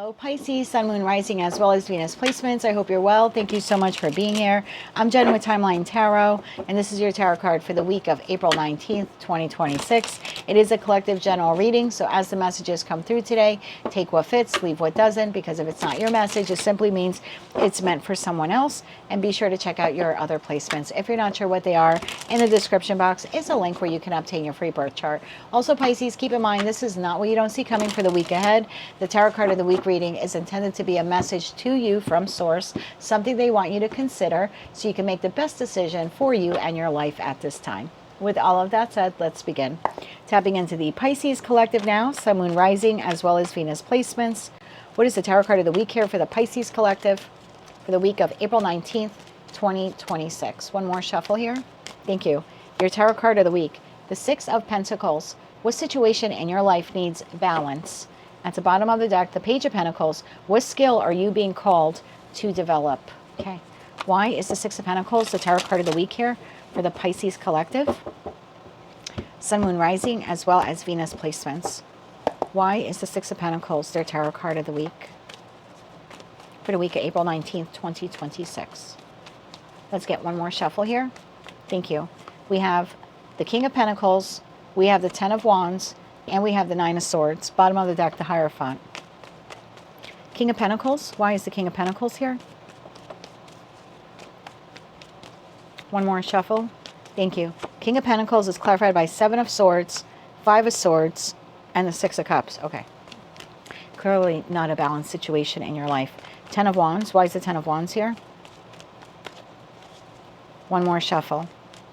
Hello Pisces, Sun, Moon, Rising, as well as Venus placements. I hope you're well. Thank you so much for being here. I'm Jen with Timeline Tarot, and this is your tarot card for the week of April 19th, 2026. It is a collective general reading, so as the messages come through today, take what fits, leave what doesn't, because if it's not your message, it simply means it's meant for someone else. And be sure to check out your other placements. If you're not sure what they are, in the description box is a link where you can obtain your free birth chart. Also, Pisces, keep in mind, this is not what you don't see coming for the week ahead. The tarot card of the week reading is intended to be a message to you from source, something they want you to consider so you can make the best decision for you and your life at this time. With all of that said, let's begin. Tapping into the Pisces collective now, Sun, Moon, Rising, as well as Venus placements. What is the tarot card of the week here for the Pisces collective for the week of April 19th, 2026? One more shuffle here. Thank you. Your tarot card of the week, the Six of Pentacles. What situation in your life needs balance? At the bottom of the deck, the Page of Pentacles. What skill are you being called to develop? Okay. Why is the Six of Pentacles the tarot card of the week here for the Pisces collective? Sun, Moon, Rising, as well as Venus placements. Why is the Six of Pentacles their tarot card of the week for the week of April 19th, 2026? Let's get one more shuffle here. Thank you. We have the King of Pentacles, we have the Ten of Wands, and we have the Nine of Swords. Bottom of the deck, the Hierophant. King of Pentacles. Why is the King of Pentacles here? One more shuffle. Thank you. King of Pentacles is clarified by Seven of Swords, Five of Swords, and the Six of Cups. Okay. Clearly not a balanced situation in your life. Ten of Wands. Why is the Ten of Wands here? One more shuffle.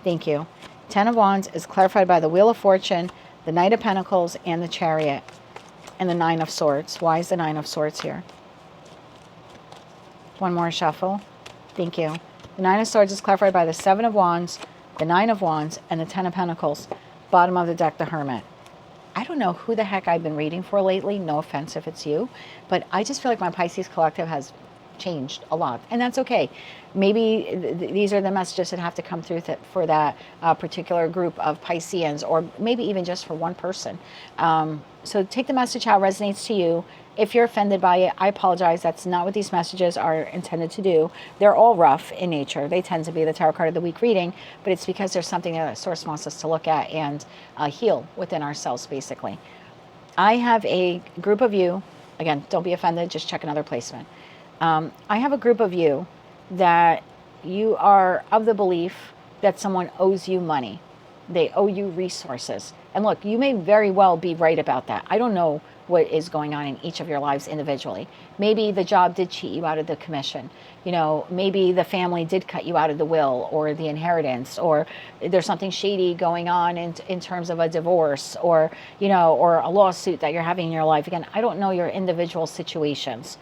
Thank you. Ten of Wands is clarified by the Wheel of Fortune, the Knight of Pentacles, and the Chariot, and the Nine of Swords. Why is the Nine of Swords here? One more shuffle. Thank you. The Nine of Swords is clarified by the Seven of Wands, the Nine of Wands, and the Ten of Pentacles. Bottom of the deck, the Hermit. I don't know who the heck I've been reading for lately. No offense if it's you. But I just feel like my Pisces collective has changed a lot. And that's okay. Maybe these are the messages that have to come through for that particular group of Pisceans, or maybe even just for one person. So take the message how it resonates to you. If you're offended by it, I apologize. That's not what these messages are intended to do. They're all rough in nature. They tend to be the tarot card of the week reading, but it's because there's something that Source wants us to look at and heal within ourselves, basically. I have a group of you. Again, don't be offended. Just check another placement. I have a group of you that you are of the belief that someone owes you money. They owe you resources. And look, you may very well be right about that. I don't know what is going on in each of your lives individually. Maybe the job did cheat you out of the commission. You know, maybe the family did cut you out of the will or the inheritance, or there's something shady going on in terms of a divorce, or, you know, or a lawsuit that you're having in your life. Again, I don't know your individual situations.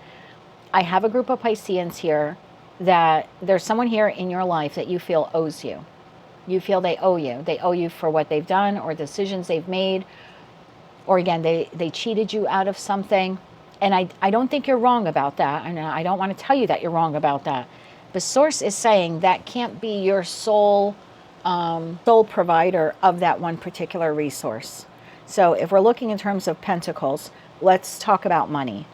I have a group of Pisceans here that there's someone here in your life that you feel owes you. You feel they owe you. They owe you for what they've done or decisions they've made. Or again, they cheated you out of something. And I don't think you're wrong about that. And I don't want to tell you that you're wrong about that. The Source is saying that can't be your sole provider of that one particular resource. So if we're looking in terms of Pentacles, let's talk about money.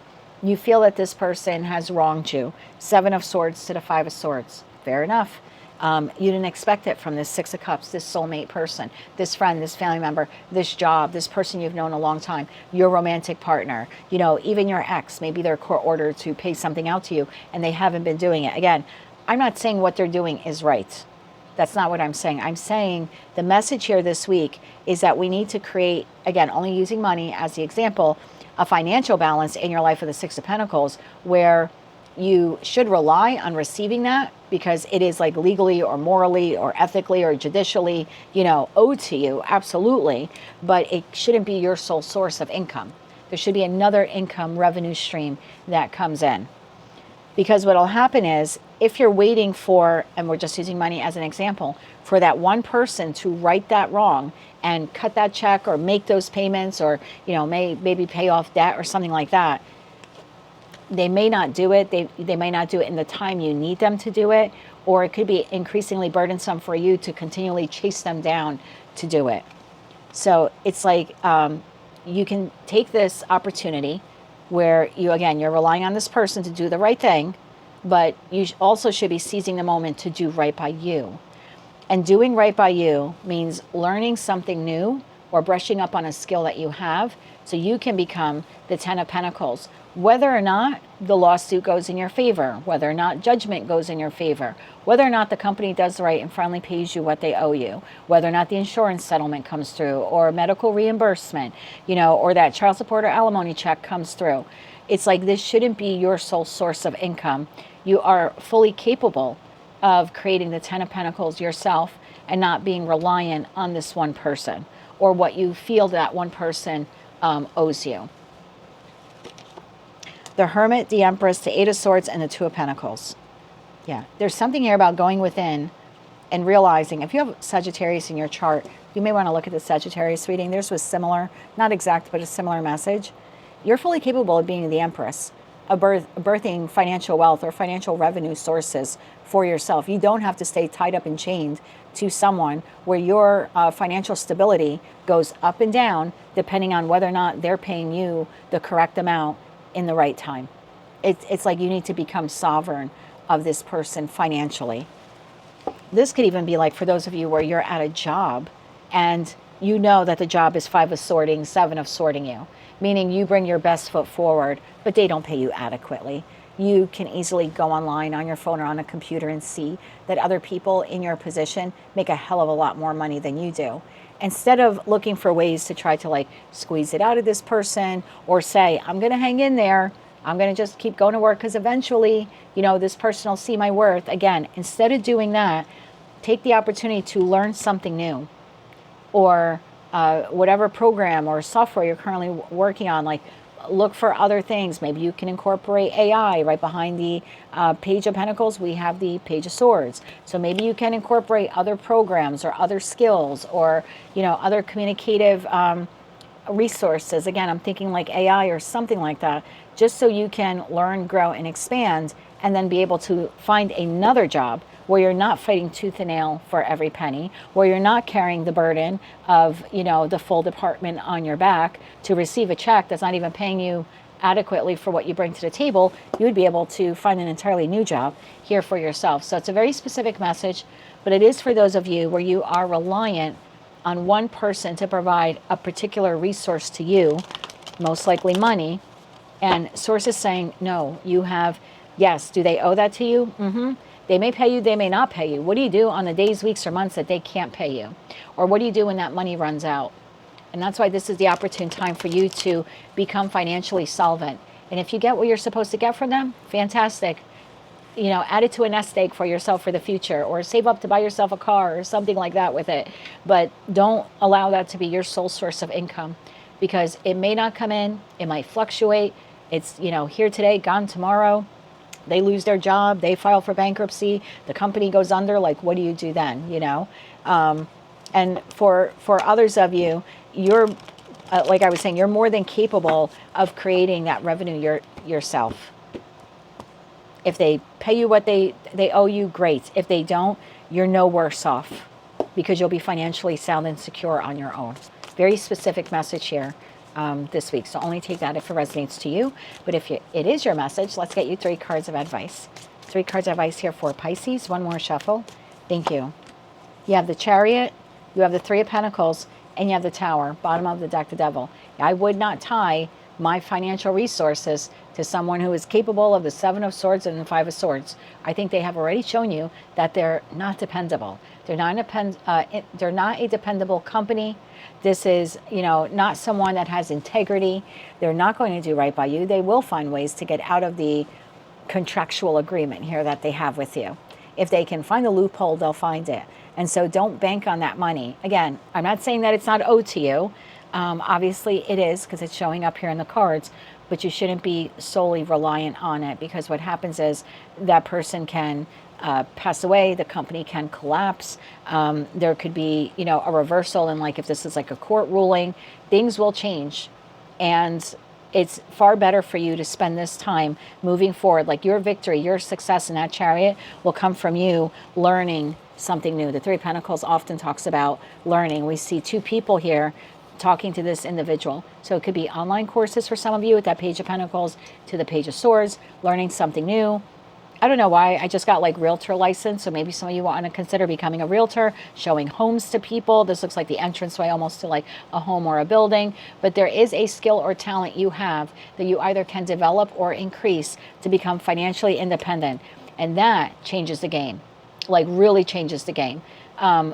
You feel that this person has wronged you. Seven of Swords to the Five of Swords. Fair enough. You didn't expect it from this Six of Cups, this soulmate person, this friend, this family member, this job, this person you've known a long time, your romantic partner, you know, even your ex. Maybe they're court ordered to pay something out to you and they haven't been doing it. Again, I'm not saying what they're doing is right. That's not what I'm saying. I'm saying the message here this week is that we need to create, again, only using money as the example, a financial balance in your life with the Six of Pentacles, where you should rely on receiving that because it is like legally or morally or ethically or judicially, you know, owed to you, absolutely. But it shouldn't be your sole source of income. There should be another income revenue stream that comes in. Because what will happen is, if you're waiting for, and we're just using money as an example, for that one person to right that wrong and cut that check or make those payments, or, you know, maybe pay off debt or something like that, they may not do it. They may not do it in the time you need them to do it, or it could be increasingly burdensome for you to continually chase them down to do it. So it's like you can take this opportunity where you, again, you're relying on this person to do the right thing, but you also should be seizing the moment to do right by you. And doing right by you means learning something new or brushing up on a skill that you have so you can become the 10 of Pentacles. Whether or not the lawsuit goes in your favor, whether or not judgment goes in your favor, whether or not the company does right and finally pays you what they owe you, whether or not the insurance settlement comes through or medical reimbursement, or that child support or alimony check comes through. It's like this shouldn't be your sole source of income. You are fully capable of creating the 10 of Pentacles yourself and not being reliant on this one person or what you feel that one person owes you. The Hermit, the Empress, the Eight of Swords, and the Two of Pentacles. Yeah, there's something here about going within and realizing, if you have Sagittarius in your chart, you may want to look at the Sagittarius reading. Theirs was similar, not exact, but a similar message. You're fully capable of being the Empress, of birthing financial wealth or financial revenue sources for yourself. You don't have to stay tied up and chained to someone where your financial stability goes up and down depending on whether or not they're paying you the correct amount in the right time. It's like you need to become sovereign of this person financially. This could even be like for those of you where you're at a job and you know that the job is 5 of sorting, 7 of sorting you, meaning you bring your best foot forward, but they don't pay you adequately. You can easily go online on your phone or on a computer and see that other people in your position make a hell of a lot more money than you do. Instead of looking for ways to try to like squeeze it out of this person or say, I'm going to hang in there, I'm going to just keep going to work because eventually, this person will see my worth. Again, instead of doing that, take the opportunity to learn something new or whatever program or software you're currently working on, like look for other things. Maybe you can incorporate AI. Right behind the Page of Pentacles, we have the Page of Swords. So maybe you can incorporate other programs or other skills or, other communicative resources. Again, I'm thinking like AI or something like that, just so you can learn, grow, and expand, and then be able to find another job where you're not fighting tooth and nail for every penny, where you're not carrying the burden of, the full department on your back to receive a check that's not even paying you adequately for what you bring to the table. You would be able to find an entirely new job here for yourself. So it's a very specific message, but it is for those of you where you are reliant on one person to provide a particular resource to you, most likely money, and source is saying, no, you have, yes, do they owe that to you? Mm-hmm. They may pay you, they may not pay you. What do you do on the days, weeks, or months that they can't pay you? Or what do you do when that money runs out? And that's why this is the opportune time for you to become financially solvent. And if you get what you're supposed to get from them, fantastic. Add it to a nest egg for yourself for the future, or save up to buy yourself a car or something like that with it. But don't allow that to be your sole source of income, because it may not come in, it might fluctuate. It's, here today, gone tomorrow. They lose their job, they file for bankruptcy, the company goes under. Like, what do you do then, And for others of you, you're, like I was saying, you're more than capable of creating that revenue yourself. If they pay you what they owe you, great. If they don't, you're no worse off because you'll be financially sound and secure on your own. Very specific message here. This week. So only take that if it resonates to you. But if it is your message, let's get you 3 cards of advice. 3 cards of advice here for Pisces. One more shuffle. Thank you. You have the Chariot, you have the 3 of Pentacles, and you have the Tower, bottom of the deck, the Devil. I would not tie my financial resources to someone who is capable of the 7 of Swords and the 5 of Swords. I think they have already shown you that they're not dependable. They're not a dependable company. This is, not someone that has integrity. They're not going to do right by you. They will find ways to get out of the contractual agreement here that they have with you. If they can find a loophole, they'll find it. And so don't bank on that money. Again, I'm not saying that it's not owed to you. Obviously it is, because it's showing up here in the cards, but you shouldn't be solely reliant on it, because what happens is that person can pass away, the company can collapse. There could be, a reversal, and like if this is like a court ruling, things will change. And it's far better for you to spend this time moving forward. Like your victory, your success in that Chariot will come from you learning something new. The 3 of Pentacles often talks about learning. We see 2 people here talking to this individual. So it could be online courses for some of you with that Page of Pentacles to the Page of Swords, learning something new. I don't know why, I just got like realtor license, so maybe some of you want to consider becoming a realtor, showing homes to people. This looks like the entranceway almost to like a home or a building, but there is a skill or talent you have that you either can develop or increase to become financially independent, and that changes the game, like really changes the game.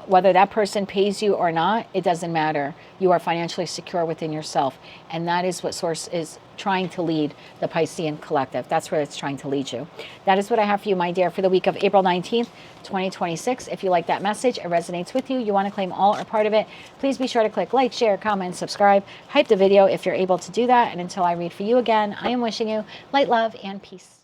Whether that person pays you or not, it doesn't matter. You are financially secure within yourself. And that is what Source is trying to lead the Piscean collective. That's where it's trying to lead you. That is what I have for you, my dear, for the week of April 19th, 2026. If you like that message, it resonates with you, you want to claim all or part of it, please be sure to click like, share, comment, subscribe, hype the video if you're able to do that. And until I read for you again, I am wishing you light, love, and peace.